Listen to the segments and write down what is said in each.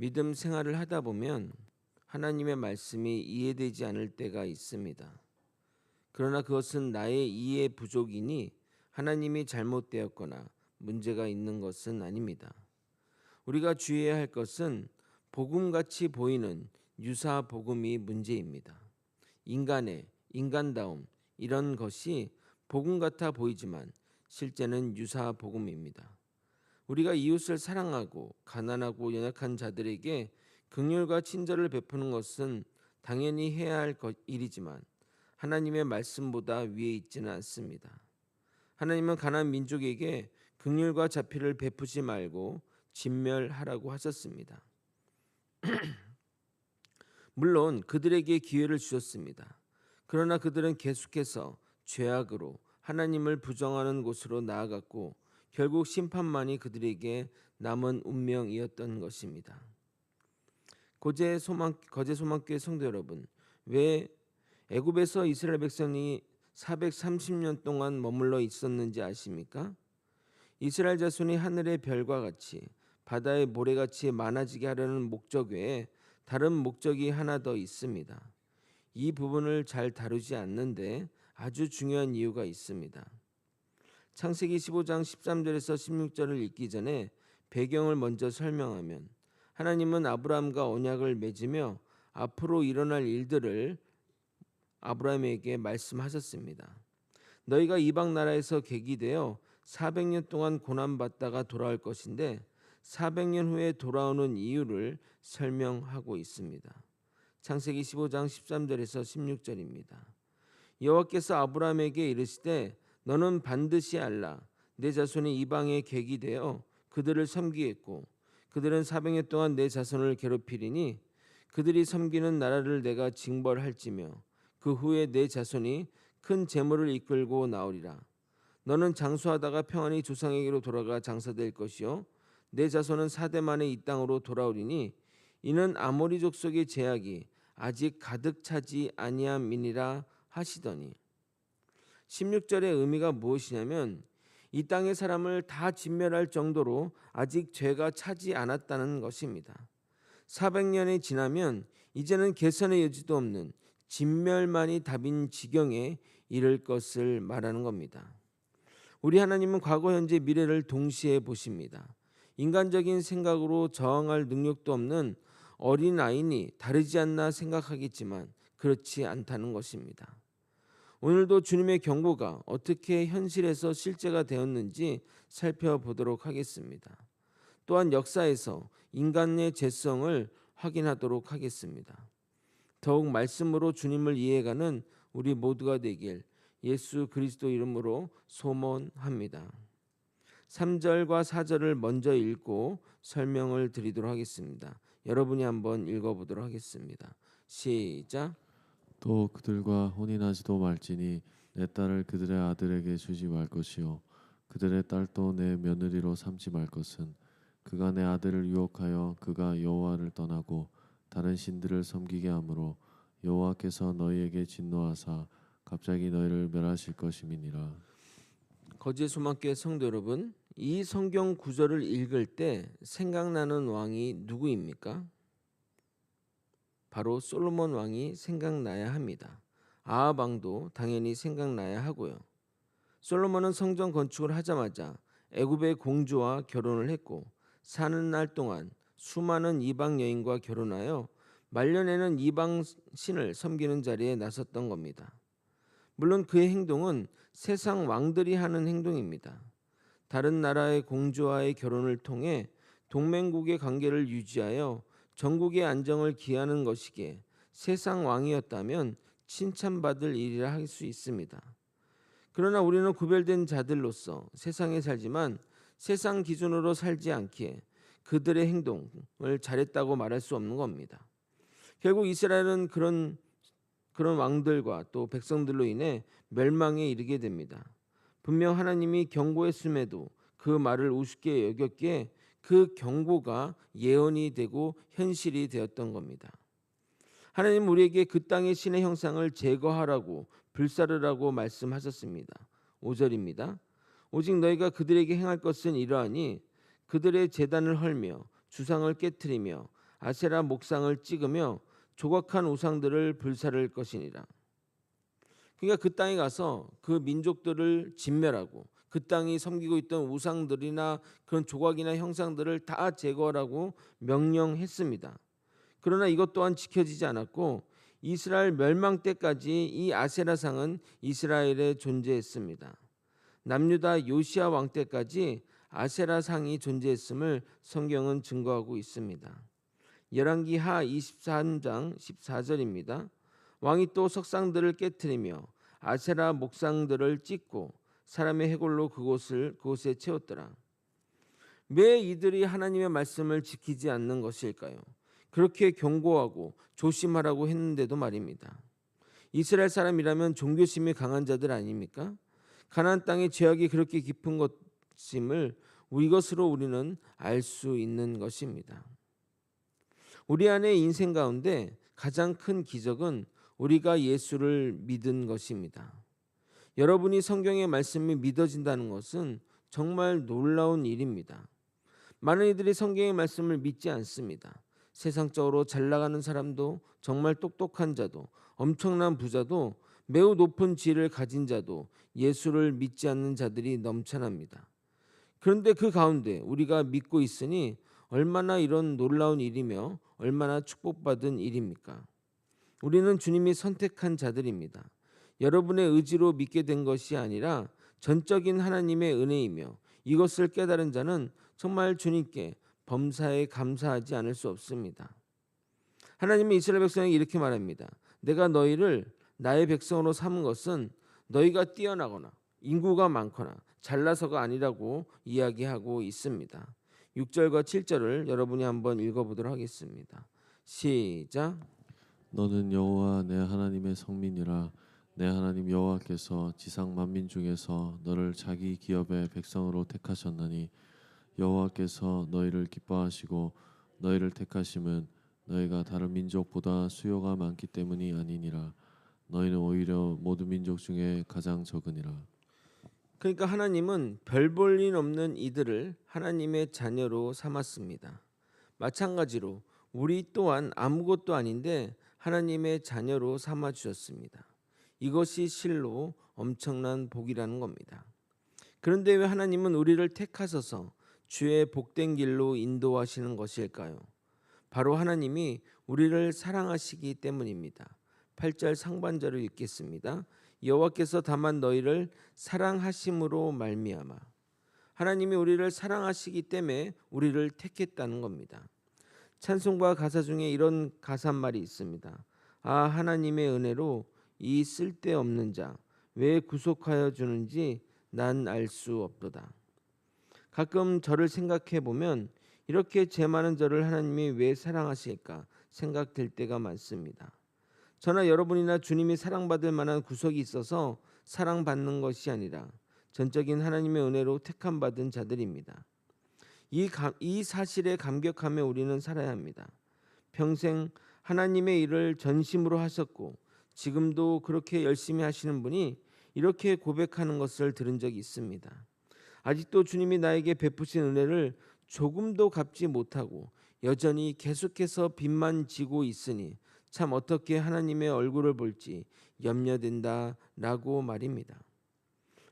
믿음 생활을 하다 보면 하나님의 말씀이 이해되지 않을 때가 있습니다. 그러나 그것은 나의 이해 부족이니 하나님이 잘못되었거나 문제가 있는 것은 아닙니다. 우리가 주의해야 할 것은 복음같이 보이는 유사 복음이 문제입니다. 인간의 인간다움 이런 것이 복음 같아 보이지만 실제는 유사 복음입니다. 우리가 이웃을 사랑하고 가난하고 연약한 자들에게 긍휼과 친절을 베푸는 것은 당연히 해야 할 일이지만 하나님의 말씀보다 위에 있지는 않습니다. 하나님은 가나안 민족에게 긍휼과 자비를 베푸지 말고 진멸하라고 하셨습니다. 물론 그들에게 기회를 주셨습니다. 그러나 그들은 계속해서 죄악으로 하나님을 부정하는 곳으로 나아갔고 결국 심판만이 그들에게 남은 운명이었던 것입니다. 거제 소망교회 성도 여러분, 왜 애굽에서 이스라엘 백성이 430년 동안 머물러 있었는지 아십니까? 이스라엘 자손이 하늘의 별과 같이 바다의 모래같이 많아지게 하려는 목적 외에 다른 목적이 하나 더 있습니다. 이 부분을 잘 다루지 않는데 아주 중요한 이유가 있습니다. 창세기 15장 13절에서 16절을 읽기 전에 배경을 먼저 설명하면 하나님은 아브라함과 언약을 맺으며 앞으로 일어날 일들을 아브라함에게 말씀하셨습니다. 너희가 이방 나라에서 객이되어 400년 동안 고난받다가 돌아올 것인데 400년 후에 돌아오는 이유를 설명하고 있습니다. 창세기 15장 13절에서 16절입니다. 여호와께서 아브라함에게 이르시되 너는 반드시 알라 내 자손이 이방의 객이 되어 그들을 섬기겠고 그들은 400년 동안 내 자손을 괴롭히리니 그들이 섬기는 나라를 내가 징벌할지며 그 후에 내 자손이 큰 재물을 이끌고 나오리라. 너는 장수하다가 평안히 조상에게로 돌아가 장사될 것이요 내 자손은 4대 만에 이 땅으로 돌아오리니 이는 아모리 족속의 제약이 아직 가득 차지 아니함이니라 하시더니 16절의 의미가 무엇이냐면 이 땅의 사람을 다 진멸할 정도로 아직 죄가 차지 않았다는 것입니다. 400년이 지나면 이제는 개선의 여지도 없는 진멸만이 답인 지경에 이를 것을 말하는 겁니다. 우리 하나님은 과거, 현재, 미래를 동시에 보십니다. 인간적인 생각으로 저항할 능력도 없는 어린아이니 다르지 않나 생각하겠지만 그렇지 않다는 것입니다. 오늘도 주님의 경고가 어떻게 현실에서 실제가 되었는지 살펴보도록 하겠습니다. 또한 역사에서 인간의 죄성을 확인하도록 하겠습니다. 더욱 말씀으로 주님을 이해가는 우리 모두가 되길 예수 그리스도 이름으로 소원합니다. 3절과 4절을 먼저 읽고 설명을 드리도록 하겠습니다. 여러분이 한번 읽어보도록 하겠습니다. 시작. 또 그들과 혼인하지도 말지니 내 딸을 그들의 아들에게 주지 말 것이요 그들의 딸도 내 며느리로 삼지 말 것은 그가 내 아들을 유혹하여 그가 여호와를 떠나고 다른 신들을 섬기게 하므로 여호와께서 너희에게 진노하사 갑자기 너희를 멸하실 것임이니라. 거제 소망교회 성도 여러분, 이 성경 구절을 읽을 때 생각나는 왕이 누구입니까? 바로 솔로몬 왕이 생각나야 합니다. 아합 왕도 당연히 생각나야 하고요. 솔로몬은 성전 건축을 하자마자 애굽의 공주와 결혼을 했고 사는 날 동안 수많은 이방 여인과 결혼하여 말년에는 이방 신을 섬기는 자리에 나섰던 겁니다. 물론 그의 행동은 세상 왕들이 하는 행동입니다. 다른 나라의 공주와의 결혼을 통해 동맹국의 관계를 유지하여 전국의 안정을 기하는 것이기에 세상 왕이었다면 칭찬받을 일이라 할 수 있습니다. 그러나 우리는 구별된 자들로서 세상에 살지만 세상 기준으로 살지 않기에 그들의 행동을 잘했다고 말할 수 없는 겁니다. 결국 이스라엘은 그런 왕들과 또 백성들로 인해 멸망에 이르게 됩니다. 분명 하나님이 경고했음에도 그 말을 우습게 여겼기에 그 경고가 예언이 되고 현실이 되었던 겁니다. 하나님 우리에게 그 땅의 신의 형상을 제거하라고 불사르라고 말씀하셨습니다. 5절입니다. 오직 너희가 그들에게 행할 것은 이러하니 그들의 제단을 헐며 주상을 깨트리며 아세라 목상을 찍으며 조각한 우상들을 불사를 것이니라. 그러니까 그 땅에 가서 그 민족들을 진멸하고 그 땅이 섬기고 있던 우상들이나 그런 조각이나 형상들을 다 제거하라고 명령했습니다. 그러나 이것 또한 지켜지지 않았고 이스라엘 멸망 때까지 이 아세라상은 이스라엘에 존재했습니다. 남유다 요시야 왕 때까지 아세라상이 존재했음을 성경은 증거하고 있습니다. 열왕기하 23장 14절입니다. 왕이 또 석상들을 깨뜨리며 아세라 목상들을 찢고 사람의 해골로 그곳에 채웠더라. 왜 이들이 하나님의 말씀을 지키지 않는 것일까요? 그렇게 경고하고 조심하라고 했는데도 말입니다. 이스라엘 사람이라면 종교심이 강한 자들 아닙니까? 가나안 땅의 죄악이 그렇게 깊은 것임을 이것으로 우리는 알 수 있는 것입니다. 우리 안의 인생 가운데 가장 큰 기적은 우리가 예수를 믿은 것입니다. 여러분이 성경의 말씀이 믿어진다는 것은 정말 놀라운 일입니다. 많은 이들이 성경의 말씀을 믿지 않습니다. 세상적으로 잘 나가는 사람도, 정말 똑똑한 자도, 엄청난 부자도, 매우 높은 지위를 가진 자도 예수를 믿지 않는 자들이 넘쳐납니다. 그런데 그 가운데 우리가 믿고 있으니 얼마나 이런 놀라운 일이며 얼마나 축복받은 일입니까? 우리는 주님이 선택한 자들입니다. 여러분의 의지로 믿게 된 것이 아니라 전적인 하나님의 은혜이며 이것을 깨달은 자는 정말 주님께 범사에 감사하지 않을 수 없습니다. 하나님은 이스라엘 백성에게 이렇게 말합니다. 내가 너희를 나의 백성으로 삼은 것은 너희가 뛰어나거나 인구가 많거나 잘나서가 아니라고 이야기하고 있습니다. 6절과 7절을 여러분이 한번 읽어보도록 하겠습니다. 시작. 너는 여호와 내 하나님의 성민이라. 내 하나님 여호와께서 지상 만민 중에서 너를 자기 기업의 백성으로 택하셨나니 여호와께서 너희를 기뻐하시고 너희를 택하심은 너희가 다른 민족보다 수요가 많기 때문이 아니니라. 너희는 오히려 모든 민족 중에 가장 적으니라. 그러니까 하나님은 별 볼 일 없는 이들을 하나님의 자녀로 삼았습니다. 마찬가지로 우리 또한 아무것도 아닌데 하나님의 자녀로 삼아 주셨습니다. 이것이 실로 엄청난 복이라는 겁니다. 그런데 왜 하나님은 우리를 택하셔서 주의 복된 길로 인도하시는 것일까요? 바로 하나님이 우리를 사랑하시기 때문입니다. 8절 상반절을 읽겠습니다. 여호와께서 다만 너희를 사랑하심으로 말미암아. 하나님이 우리를 사랑하시기 때문에 우리를 택했다는 겁니다. 찬송가 가사 중에 이런 가사말이 있습니다. 아, 하나님의 은혜로 이 쓸데없는 자 왜 구속하여 주는지 난 알 수 없도다. 가끔 저를 생각해 보면 이렇게 죄 많은 저를 하나님이 왜 사랑하실까 생각될 때가 많습니다. 저나 여러분이나 주님이 사랑받을 만한 구속이 있어서 사랑받는 것이 아니라 전적인 하나님의 은혜로 택함받은 자들입니다. 이 사실에 감격하며 우리는 살아야 합니다. 평생 하나님의 일을 전심으로 하셨고 지금도 그렇게 열심히 하시는 분이 이렇게 고백하는 것을 들은 적이 있습니다. 아직도 주님이 나에게 베푸신 은혜를 조금도 갚지 못하고 여전히 계속해서 빚만 지고 있으니 참 어떻게 하나님의 얼굴을 볼지 염려된다라고 말입니다.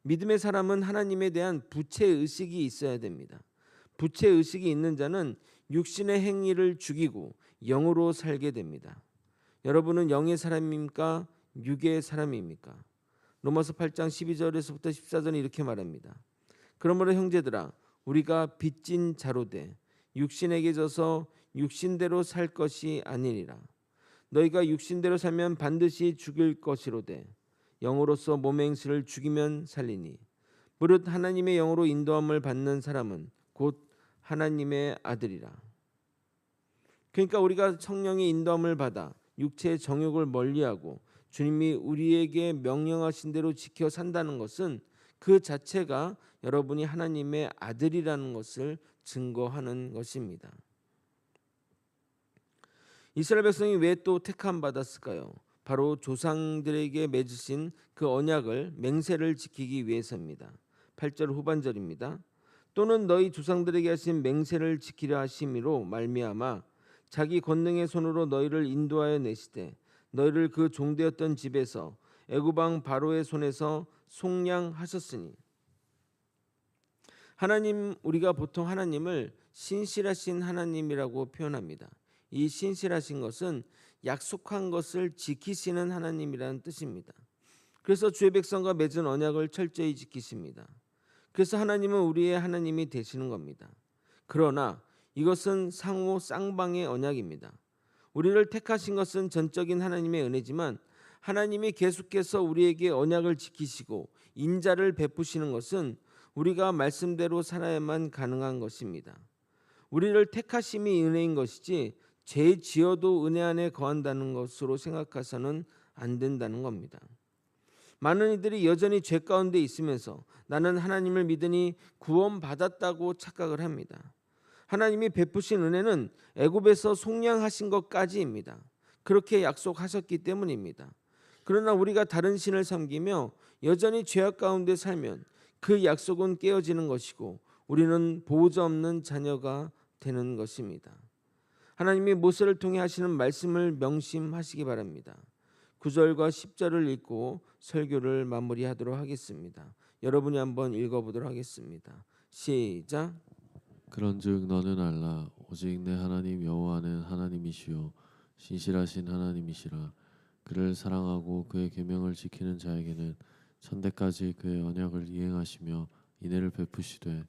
믿음의 사람은 하나님에 대한 부채의식이 있어야 됩니다. 부채의식이 있는 자는 육신의 행위를 죽이고 영으로 살게 됩니다. 여러분은 영의 사람입니까? 육의 사람입니까? 로마서 8장 12절에서부터 14절은 이렇게 말합니다. 그러므로 형제들아 우리가 빚진 자로되 육신에게 져서 육신대로 살 것이 아니니라. 너희가 육신대로 살면 반드시 죽일 것이로되 영으로서 몸의 행실을 죽이면 살리니 무릇 하나님의 영으로 인도함을 받는 사람은 곧 하나님의 아들이라. 그러니까 우리가 성령의 인도함을 받아 육체의 정욕을 멀리하고 주님이 우리에게 명령하신 대로 지켜 산다는 것은 그 자체가 여러분이 하나님의 아들이라는 것을 증거하는 것입니다. 이스라엘 백성이 왜 또 택함 받았을까요? 바로 조상들에게 맺으신 그 언약을 맹세를 지키기 위해서입니다. 8절 후반절입니다. 또는 너희 조상들에게 하신 맹세를 지키려 하심이로 말미암아 자기 권능의 손으로 너희를 인도하여 내시되 너희를 그 종되었던 집에서 애굽 왕 바로의 손에서 속량하셨으니. 하나님, 우리가 보통 하나님을 신실하신 하나님이라고 표현합니다. 이 신실하신 것은 약속한 것을 지키시는 하나님이라는 뜻입니다. 그래서 주의 백성과 맺은 언약을 철저히 지키십니다. 그래서 하나님은 우리의 하나님이 되시는 겁니다. 그러나 이것은 상호 쌍방의 언약입니다. 우리를 택하신 것은 전적인 하나님의 은혜지만 하나님이 계속해서 우리에게 언약을 지키시고 인자를 베푸시는 것은 우리가 말씀대로 살아야만 가능한 것입니다. 우리를 택하심이 은혜인 것이지 죄 지어도 은혜 안에 거한다는 것으로 생각해서는 안 된다는 겁니다. 많은 이들이 여전히 죄 가운데 있으면서 나는 하나님을 믿으니 구원받았다고 착각을 합니다. 하나님이 베푸신 은혜는 애굽에서 속량하신 것까지입니다. 그렇게 약속하셨기 때문입니다. 그러나 우리가 다른 신을 섬기며 여전히 죄악 가운데 살면 그 약속은 깨어지는 것이고 우리는 보호자 없는 자녀가 되는 것입니다. 하나님이 모세를 통해 하시는 말씀을 명심하시기 바랍니다. 9절과 10절을 읽고 설교를 마무리하도록 하겠습니다. 여러분이 한번 읽어보도록 하겠습니다. 시작. 그런즉 너는 알라 오직 내 하나님 여호와는 하나님이시요 신실하신 하나님이시라. 그를 사랑하고 그의 계명을 지키는 자에게는 천대까지 그의 언약을 이행하시며 인애를 베푸시되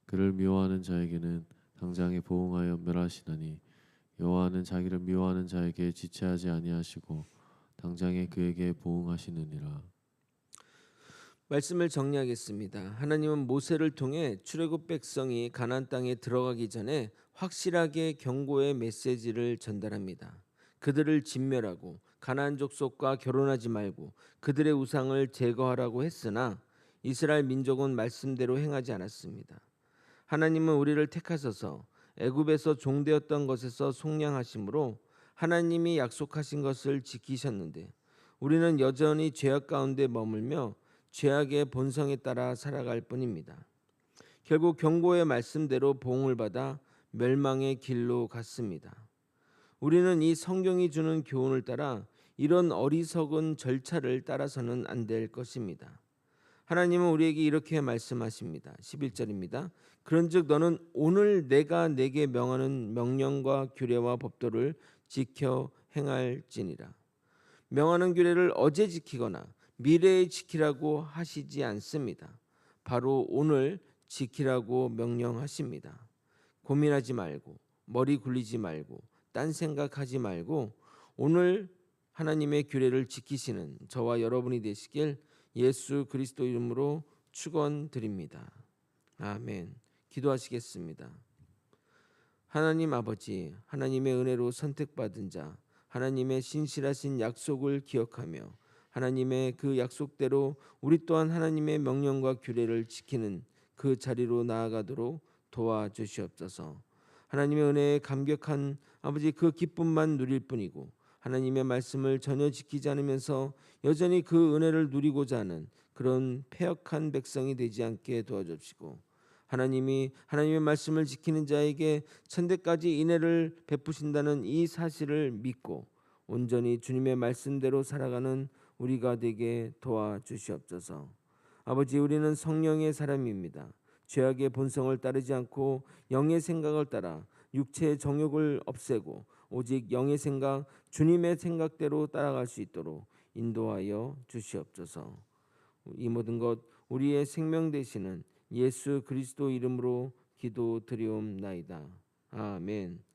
그를 미워하는 자에게는 당장에 보응하여 멸하시나니 여호와는 자기를 미워하는 자에게 지체하지 아니하시고 당장에 그에게 보응하시느니라. 말씀을 정리하겠습니다. 하나님은 모세를 통해 출애굽 백성이 가나안 땅에 들어가기 전에 확실하게 경고의 메시지를 전달합니다. 그들을 진멸하고 가나안 족속과 결혼하지 말고 그들의 우상을 제거하라고 했으나 이스라엘 민족은 말씀대로 행하지 않았습니다. 하나님은 우리를 택하셔서 애굽에서 종되었던 것에서 속량하심으로 하나님이 약속하신 것을 지키셨는데 우리는 여전히 죄악 가운데 머물며 죄악의 본성에 따라 살아갈 뿐입니다. 결국 경고의 말씀대로 보응을 받아 멸망의 길로 갔습니다. 우리는 이 성경이 주는 교훈을 따라 이런 어리석은 절차를 따라서는 안 될 것입니다. 하나님은 우리에게 이렇게 말씀하십니다. 11절입니다. 그런즉 너는 오늘 내가 내게 명하는 명령과 규례와 법도를 지켜 행할지니라. 명하는 규례를 어제 지키거나 미래에 지키라고 하시지 않습니다. 바로 오늘 지키라고 명령하십니다. 고민하지 말고 머리 굴리지 말고 딴 생각하지 말고 오늘 하나님의 규례를 지키시는 저와 여러분이 되시길 예수 그리스도 이름으로 축원드립니다. 아멘. 기도하시겠습니다. 하나님 아버지, 하나님의 은혜로 선택받은 자, 하나님의 신실하신 약속을 기억하며 하나님의 그 약속대로 우리 또한 하나님의 명령과 규례를 지키는 그 자리로 나아가도록 도와주시옵소서. 하나님의 은혜에 감격한 아버지 그 기쁨만 누릴 뿐이고 하나님의 말씀을 전혀 지키지 않으면서 여전히 그 은혜를 누리고자 하는 그런 패역한 백성이 되지 않게 도와주시고 하나님이 하나님의 말씀을 지키는 자에게 천대까지 인애를 베푸신다는 이 사실을 믿고 온전히 주님의 말씀대로 살아가는 우리가 되게 도와주시옵소서. 아버지, 우리는 성령의 사람입니다. 죄악의 본성을 따르지 않고 영의 생각을 따라 육체의 정욕을 없애고 오직 영의 생각, 주님의 생각대로 따라갈 수 있도록 인도하여 주시옵소서. 이 모든 것 우리의 생명 되시는 예수 그리스도 이름으로 기도드리옵나이다. 아멘.